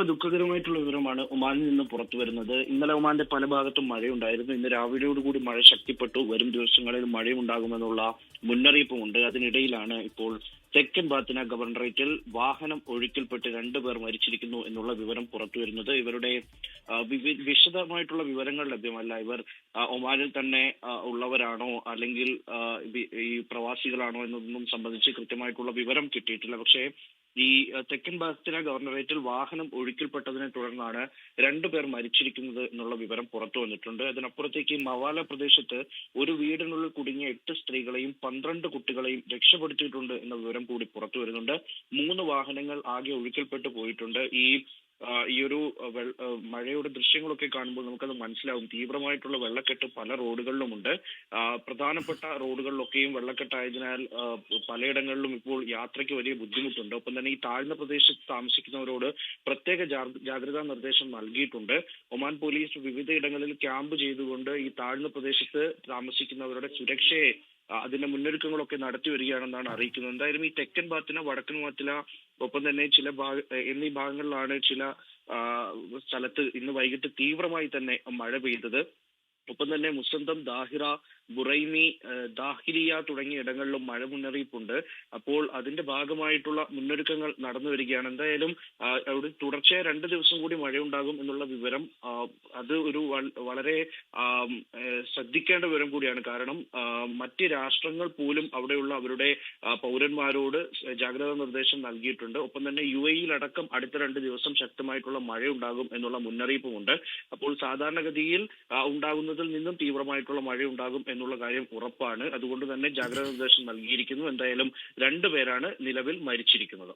ദുഃഖകരമായിട്ടുള്ള വിവരമാണ് ഒമാനിൽ നിന്ന് പുറത്തു വരുന്നത്. ഇന്നലെ ഒമാന്റെ പല ഭാഗത്തും മഴയുണ്ടായിരുന്നു. ഇന്ന് രാവിലെയോടുകൂടി മഴ ശക്തിപ്പെട്ടു. വരും ദിവസങ്ങളിൽ മഴയുണ്ടാകുമെന്നുള്ള മുന്നറിയിപ്പുമുണ്ട്. അതിനിടയിലാണ് ഇപ്പോൾ തെക്കൻ ബാത്തിന ഗവർണറേറ്റിൽ വാഹനം ഒഴുക്കിൽപ്പെട്ട് 2 പേർ മരിച്ചിരിക്കുന്നു എന്നുള്ള വിവരം പുറത്തു വരുന്നത്. ഇവരുടെ വിശദമായിട്ടുള്ള വിവരങ്ങൾ ലഭ്യമല്ല. ഇവർ ഒമാനിൽ തന്നെ ഉള്ളവരാണോ അല്ലെങ്കിൽ ഈ പ്രവാസികളാണോ എന്നൊന്നും സംബന്ധിച്ച് കൃത്യമായിട്ടുള്ള വിവരം കിട്ടിയിട്ടില്ല. പക്ഷേ ഈ തെക്കൻ ബാത്തിന ഗവർണറേറ്റിൽ വാഹനം ഒഴുക്കിൽപ്പെട്ടതിനെ തുടർന്നാണ് 2 പേർ മരിച്ചിരിക്കുന്നത് എന്നുള്ള വിവരം പുറത്തു വന്നിട്ടുണ്ട്. അതിനപ്പുറത്തേക്ക് മവാല പ്രദേശത്ത് ഒരു വീടിനുള്ളിൽ കുടുങ്ങിയ 8 സ്ത്രീകളെയും 12 കുട്ടികളെയും രക്ഷപ്പെടുത്തിയിട്ടുണ്ട് എന്ന വിവരം കൂടി പുറത്തു വരുന്നുണ്ട്. 3 വാഹനങ്ങൾ ആകെ ഒഴുക്കിൽപ്പെട്ടു പോയിട്ടുണ്ട്. ഈ ഒരു മഴയുടെ ദൃശ്യങ്ങളൊക്കെ കാണുമ്പോൾ നമുക്കത് മനസ്സിലാവും. തീവ്രമായിട്ടുള്ള വെള്ളക്കെട്ട് പല റോഡുകളിലുമുണ്ട്. പ്രധാനപ്പെട്ട റോഡുകളിലൊക്കെയും വെള്ളക്കെട്ടായതിനാൽ പലയിടങ്ങളിലും ഇപ്പോൾ യാത്രയ്ക്ക് വലിയ ബുദ്ധിമുട്ടുണ്ട്. ഒപ്പം തന്നെ ഈ താഴ്ന്ന പ്രദേശത്ത് താമസിക്കുന്നവരോട് പ്രത്യേക ജാഗ്രതാ നിർദ്ദേശം നൽകിയിട്ടുണ്ട്. ഒമാൻ പോലീസ് വിവിധയിടങ്ങളിൽ ക്യാമ്പ് ചെയ്തുകൊണ്ട് ഈ താഴ്ന്ന പ്രദേശത്ത് താമസിക്കുന്നവരുടെ സുരക്ഷയെ അതിന്റെ മുന്നൊരുക്കങ്ങളൊക്കെ നടത്തി വരികയാണെന്നാണ് അറിയിക്കുന്നത്. എന്തായാലും ഈ തെക്കൻ ബാത്തിന, വടക്കൻ ബാത്തിന, ഒപ്പം തന്നെ എന്നീ ഭാഗങ്ങളിലാണ് ചില സ്ഥലത്ത് ഇന്ന് വൈകിട്ട് തീവ്രമായി തന്നെ മഴ പെയ്തത്. ഒപ്പം തന്നെ മുസന്തം, ദാഹിറ, ബുറൈമി, ദാഹിരിയ തുടങ്ങിയ ഇടങ്ങളിലും മഴ മുന്നറിയിപ്പുണ്ട്. അപ്പോൾ അതിന്റെ ഭാഗമായിട്ടുള്ള മുന്നൊരുക്കങ്ങൾ നടന്നു വരികയാണ്. എന്തായാലും അവിടെ തുടർച്ചയായ 2 ദിവസം കൂടി മഴയുണ്ടാകും എന്നുള്ള വിവരം അത് ഒരു വളരെ ശ്രദ്ധിക്കേണ്ട വിവരം കൂടിയാണ്. കാരണം മറ്റ് രാഷ്ട്രങ്ങൾ പോലും അവിടെയുള്ള അവരുടെ പൗരന്മാരോട് ജാഗ്രതാ നിർദ്ദേശം നൽകിയിട്ടുണ്ട്. ഒപ്പം തന്നെ UAE അടക്കം അടുത്ത 2 ദിവസം ശക്തമായിട്ടുള്ള മഴയുണ്ടാകും എന്നുള്ള മുന്നറിയിപ്പുമുണ്ട്. അപ്പോൾ സാധാരണഗതിയിൽ ഉണ്ടാകുന്നതിൽ നിന്നും തീവ്രമായിട്ടുള്ള മഴയുണ്ടാകും എന്നുള്ള കാര്യം ഉറപ്പാണ്. അതുകൊണ്ട് തന്നെ ജാഗ്രതാ നിർദ്ദേശം നൽകിയിരിക്കുന്നു. എന്തായാലും 2 പേരാണ് നിലവിൽ മരിച്ചിരിക്കുന്നത്.